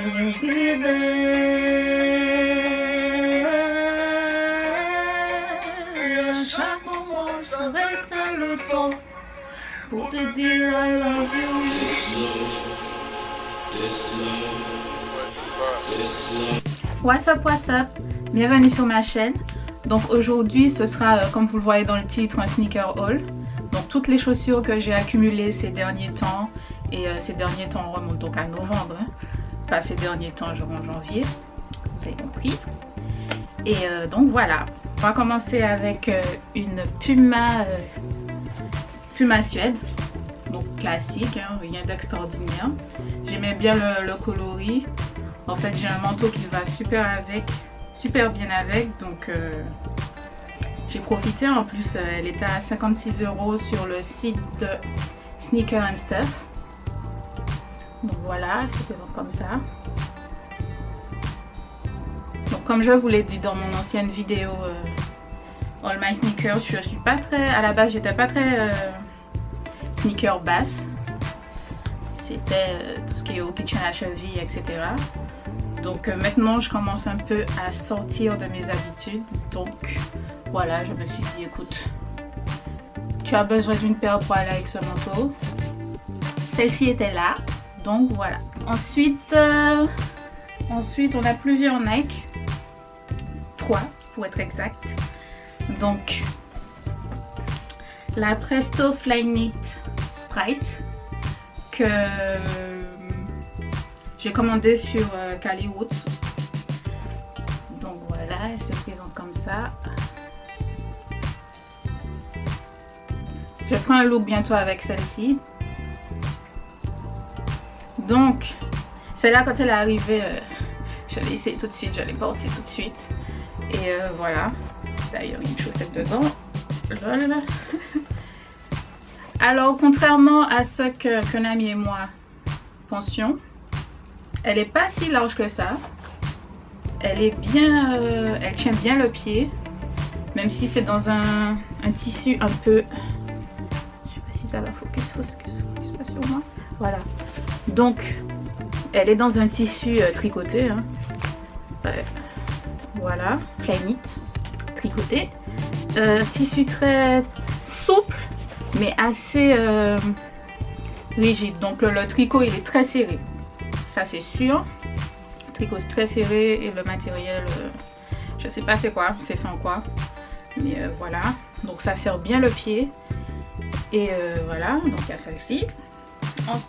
will be there. À chaque moment, j'arrêterai le temps pour te dire I love you. What's up, what's up? Bienvenue sur ma chaîne. Donc aujourd'hui, ce sera, comme vous le voyez dans le titre, un sneaker haul. Donc toutes les chaussures que j'ai accumulées ces derniers temps, et ces derniers temps remontent donc à novembre, hein. Pas ces derniers temps, genre en janvier, vous avez compris. Et donc voilà, on va commencer avec une Puma suède, donc classique, hein, rien d'extraordinaire. J'aimais bien le coloris. En fait, j'ai un manteau qui va super bien avec, donc j'ai profité. En plus, elle était à 56 € sur le site de Sneaker and Stuff. Donc voilà, elle se présente comme ça. Donc comme je vous l'ai dit dans mon ancienne vidéo All My Sneakers, je suis pas très, à la base j'étais pas très sneaker basse. C'était tout ce qui est au kitchen à cheville, etc. Donc maintenant je commence un peu à sortir de mes habitudes. Donc voilà, je me suis dit écoute, tu as besoin d'une paire pour aller avec ce manteau. Celle-ci était là. Donc voilà. Ensuite on a plusieurs Nike. 3 pour être exact. Donc la Presto Flyknit Sprite que j'ai commandé sur Cali Woods. Donc voilà, elle se présente comme ça. Je ferai un look bientôt avec celle-ci. Donc celle-là, quand elle est arrivée, je l'ai essayé tout de suite, je l'ai portée tout de suite. Et voilà. D'ailleurs, il y a une chaussette dedans. Lol. Alors, contrairement à ce que Konami et moi pensions, elle n'est pas si large que ça. Elle est bien, elle tient bien le pied, même si c'est dans un tissu un peu. Je sais pas si ça va focus pas sur moi. Voilà. Donc, elle est dans un tissu tricoté. Hein. Voilà, Flyknit, tricoté. Tissu très souple, mais assez rigide. Donc le tricot il est très serré, ça c'est sûr. Le tricot c'est très serré et le matériel, je sais pas c'est quoi, c'est fait en quoi, mais voilà. Donc ça serre bien le pied. Et voilà, donc il y a celle-ci.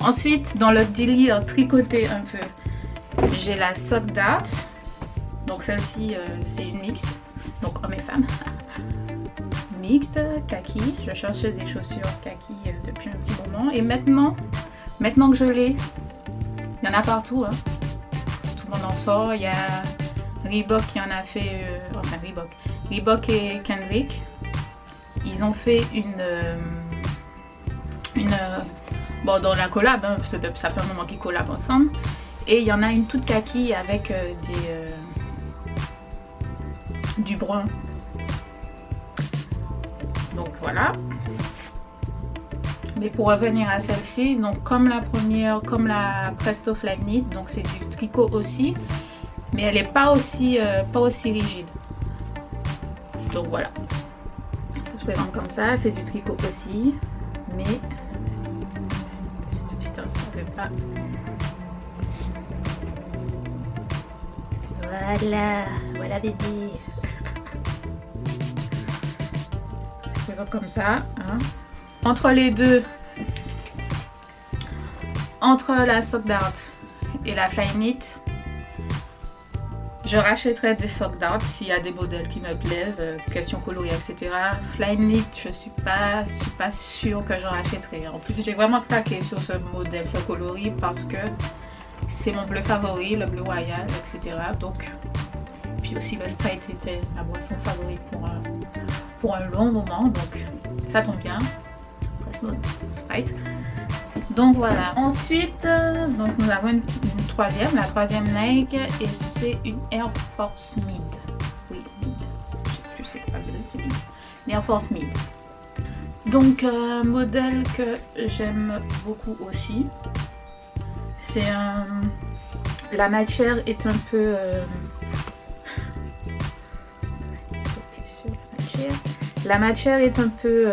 Ensuite, dans le délire tricoté un peu, j'ai la Sock Dart. Donc celle-ci c'est une mixte, donc homme et femme. Mixte, kaki. Je cherchais des chaussures kaki depuis un petit moment. Et maintenant que je l'ai, il y en a partout. Hein. Tout le monde en sort. Il y a Reebok qui en a fait, enfin Reebok et Kendrick. Ils ont fait bon, dans la collab, hein, parce que ça fait un moment qu'ils collabent ensemble. Et il y en a une toute kaki avec du brun. Donc voilà. Mais pour revenir à celle-ci, donc comme la première, comme la Presto Flyknit, donc c'est du tricot aussi, mais elle n'est pas aussi rigide. Donc voilà. Ça se présente comme ça, c'est du tricot aussi, mais putain, ça ne fait pas. Voilà bébé. Comme ça, hein. Entre les deux, entre la Sock Dart et la Flyknit, je rachèterai des Sock Dart s'il y a des modèles qui me plaisent, question coloris, etc. Flyknit, je suis pas sûre que j'en rachèterai. En plus, j'ai vraiment craqué sur ce modèle, ce coloris, parce que c'est mon bleu favori, le bleu royal, etc. Donc, puis aussi le Sprite était ma boisson favorite pour un long moment, donc ça tombe bien. Sprite. Donc voilà. Ensuite, donc nous avons une troisième, la troisième Nike, et c'est une Air Force Mid. Oui, Mid. Je sais plus c'est pas c'est Mid. Air Force Mid. Donc modèle que j'aime beaucoup aussi. C'est un La matière est un peu... La matière est un peu...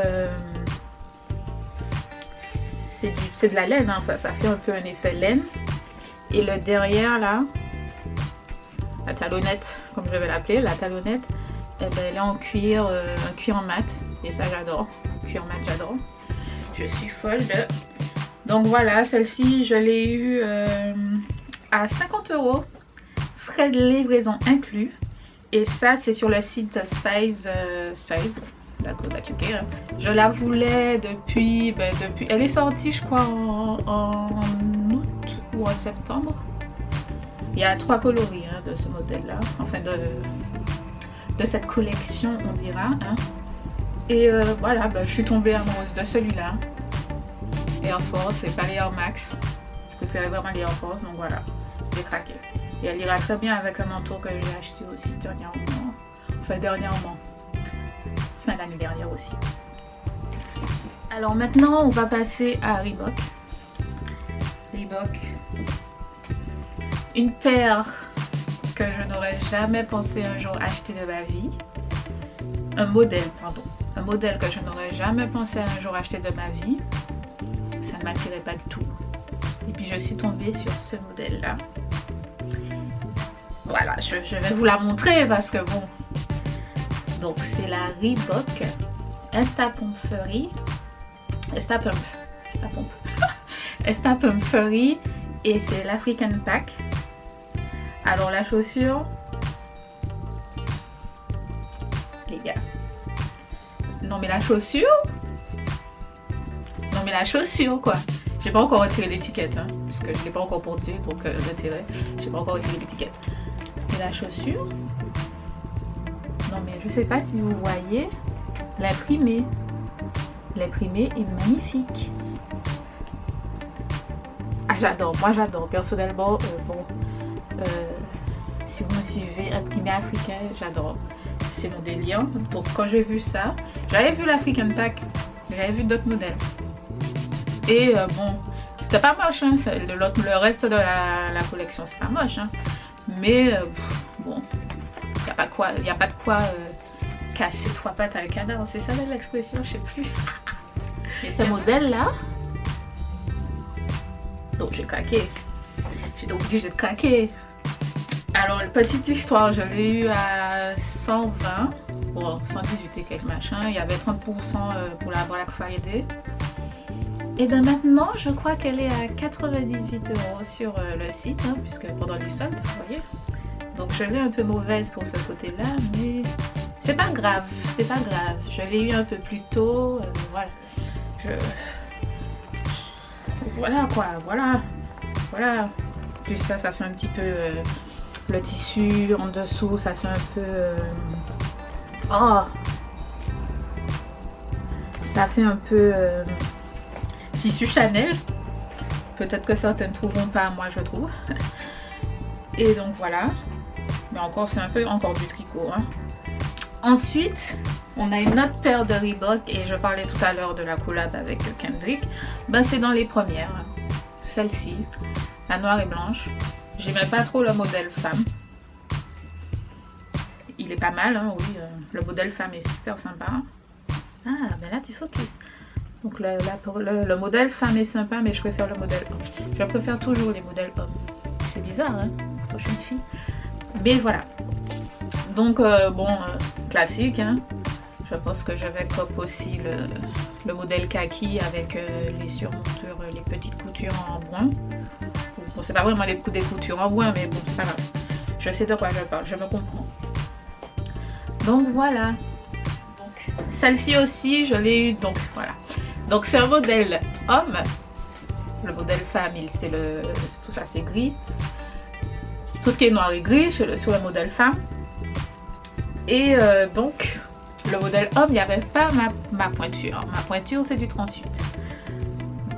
c'est de la laine, hein. Enfin, ça fait un peu un effet laine. Et le derrière là, la talonnette, comme je vais l'appeler, la talonnette, eh ben, elle est en cuir, un cuir en mat. Et ça j'adore, cuir mat j'adore. Je suis folle de... Donc voilà, celle-ci je l'ai eue à 50 €, frais de livraison inclus. Et ça c'est sur le site Size, d'accord, hein. Je la voulais depuis, elle est sortie je crois en août ou en septembre. Il y a 3 coloris hein, de ce modèle là, enfin de cette collection on dira. Hein. Et voilà, je suis tombée amoureuse de celui-là. Air Force, c'est pas les Air Max. Je préférais vraiment les Air Force, donc voilà, j'ai craqué. Et elle ira très bien avec un manteau que j'ai acheté aussi dernièrement. Enfin dernièrement. Fin d'année dernière aussi. Alors maintenant on va passer à Reebok. Reebok. Une paire que je n'aurais jamais pensé un jour acheter de ma vie. Un modèle, pardon. Un modèle que je n'aurais jamais pensé un jour acheter de ma vie. Ça ne m'attirait pas du tout. Et puis je suis tombée sur ce modèle là. Voilà, je vais vous la montrer parce que bon. Donc c'est la Reebok Estapump Furry. Estapump Furry. Et c'est l'African Pack. Alors la chaussure, les gars, non mais la chaussure quoi. J'ai pas encore retiré l'étiquette hein, parce que je l'ai pas encore portée, donc retiré. J'ai pas encore retiré l'étiquette. Et la chaussure, non mais je sais pas si vous voyez l'imprimé. L'imprimé est magnifique. Ah j'adore, moi j'adore personnellement. Si vous me suivez, imprimé africain, j'adore. C'est mon délire. Donc quand j'ai vu ça, j'avais vu l'African Pack, j'avais vu d'autres modèles. Et bon, c'était pas moche, hein. Le reste de la collection, c'est pas moche. Hein. Mais bon, il n'y a pas de quoi casser 3 pattes à un cadavre. C'est ça l'expression, je sais plus. Et ce modèle là, donc j'ai craqué. J'étais obligée de craquer. Alors, petite histoire, je l'ai eu à 120, bon, 118 et quelques machins. Il y avait 30% pour la Black Friday. Et bien maintenant, je crois qu'elle est à 98 € sur le site, hein, puisque pendant les soldes, vous voyez. Donc, je l'ai un peu mauvaise pour ce côté-là, mais c'est pas grave, c'est pas grave. Je l'ai eu un peu plus tôt, voilà. Voilà quoi, voilà. Plus ça fait un petit peu... le tissu en dessous, ça fait un peu... ça fait un peu tissu Chanel. Peut-être que certaines ne trouveront pas, moi je trouve. Et donc voilà. Mais encore, c'est un peu encore du tricot. Hein. Ensuite, on a une autre paire de Reebok. Et je parlais tout à l'heure de la collab avec Kendrick. Ben, c'est dans les premières. Celle-ci, la noire et blanche. J'aimais pas trop le modèle femme. Il est pas mal, hein, oui. Le modèle femme est super sympa. Ah, ben là tu focus. Donc le modèle femme est sympa, mais je préfère le modèle homme. Je préfère toujours les modèles hommes. C'est bizarre, hein, quand je suis une fille. Mais voilà. Donc, classique, hein. Je pense que je vais cop aussi le modèle kaki avec les surmontures, les petites coutures en brun. Bon, c'est pas vraiment des coutures en bois, mais bon, c'est pas grave. Je sais de quoi je parle, je me comprends. Donc voilà. Celle-ci aussi, je l'ai eu, donc voilà. Donc c'est un modèle homme. Le modèle femme, c'est tout ça c'est gris. Tout ce qui est noir et gris sur le modèle femme. Et donc, le modèle homme, il n'y avait pas ma pointure. Ma pointure, c'est du 38.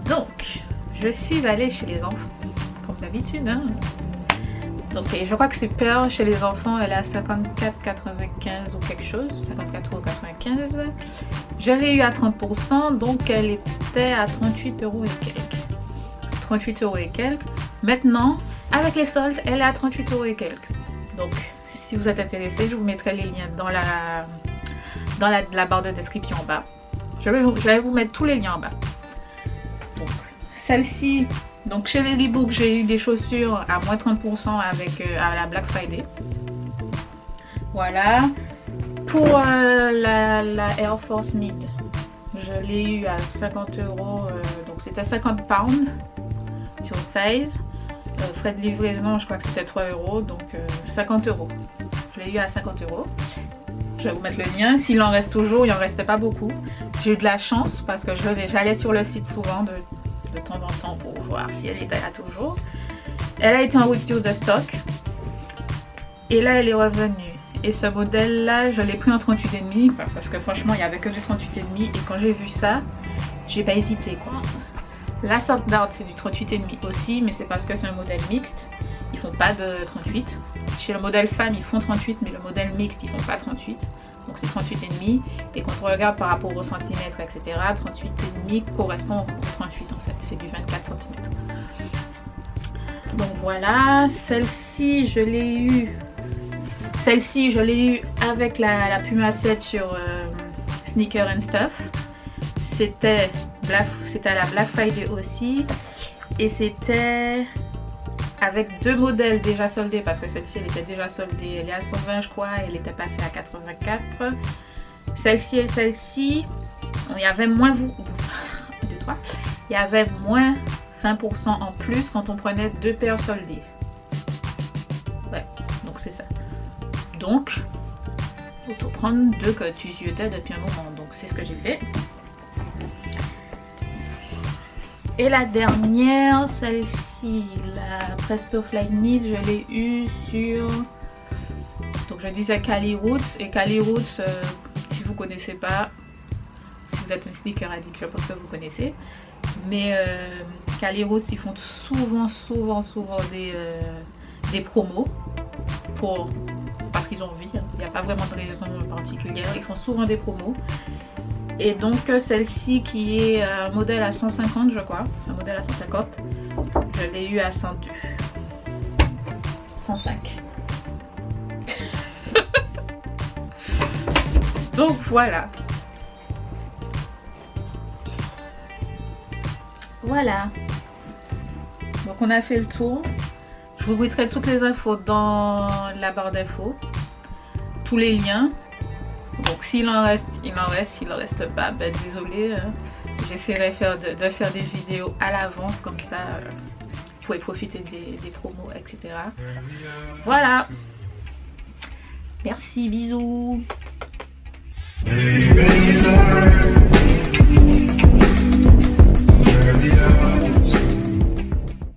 Donc, je suis allée chez les enfants. Comme d'habitude, hein. Donc je crois que c'est paire chez les enfants, elle est à 54,95 ou quelque chose, 54,95 €. Je l'ai eu à 30%, donc elle était à 38 € et quelques. 38 € et quelques. Maintenant, Avec les soldes, elle est à 38 € et quelques. Donc si vous êtes intéressé, je vous mettrai les liens dans la barre de description en bas. Je vais vous mettre tous les liens en bas. Donc celle-ci, donc chez Ladybook, j'ai eu des chaussures à moins 30% avec à la Black Friday. Voilà. Pour la Air Force Mid, je l'ai eu à 50 €, donc c'était 50 pounds sur 16. Frais de livraison, je crois que c'était 3 €, donc 50 €. Je l'ai eu à 50 €. Je vais vous mettre le lien. S'il en reste toujours, il en restait pas beaucoup. J'ai eu de la chance parce que j'allais sur le site souvent de temps en temps pour voir si elle était là toujours. Elle a été en rupture de stock. Et là, elle est revenue. Et ce modèle là, je l'ai pris en 38,5 parce que franchement, il n'y avait que du 38,5. Et quand j'ai vu ça, j'ai pas hésité quoi. La Soft Dart, c'est du 38,5 aussi, mais c'est parce que c'est un modèle mixte. Ils font pas de 38. Chez le modèle femme, ils font 38, mais le modèle mixte, ils font pas 38. Donc c'est 38,5. Et quand on regarde par rapport au centimètre, etc., 38,5 correspond au 38 en fait. C'est du 24 cm. Donc voilà, celle-ci, je l'ai eu. Celle-ci, je l'ai eu avec la Puma 7 sur Sneaker and Stuff. C'était à la Black Friday aussi. Et c'était avec deux modèles déjà soldés parce que celle-ci elle était déjà soldée. Elle est à 120 je crois, elle était passée à 84. Celle-ci et celle-ci, il y avait moins il y avait moins 20% en plus quand on prenait deux paires soldées. Ouais, donc c'est ça. Donc, autant prendre deux que tu ziotais depuis un moment. Donc c'est ce que j'ai fait. Et la dernière, celle-ci, la Presto Fly Mid, je l'ai eue sur... Donc je disais Cali Roots. Et Cali Roots, si vous ne connaissez pas, si vous êtes un sneaker addict, je pense que vous connaissez. Mais Cali Roots, ils font souvent des promos. Parce qu'ils ont envie, hein. Il n'y a pas vraiment de raison particulière. Ils font souvent des promos. Et donc celle-ci qui est un modèle à 150 je crois, c'est un modèle à 150, je l'ai eu à 102, 105. Donc voilà. Voilà. Donc on a fait le tour. Je vous mettrai toutes les infos dans la barre d'infos. Tous les liens. Donc s'il en reste, il en reste. S'il en reste pas, ben désolé. J'essaierai de faire des vidéos à l'avance. Comme ça, vous pouvez profiter des promos, etc. Voilà. Merci, bisous.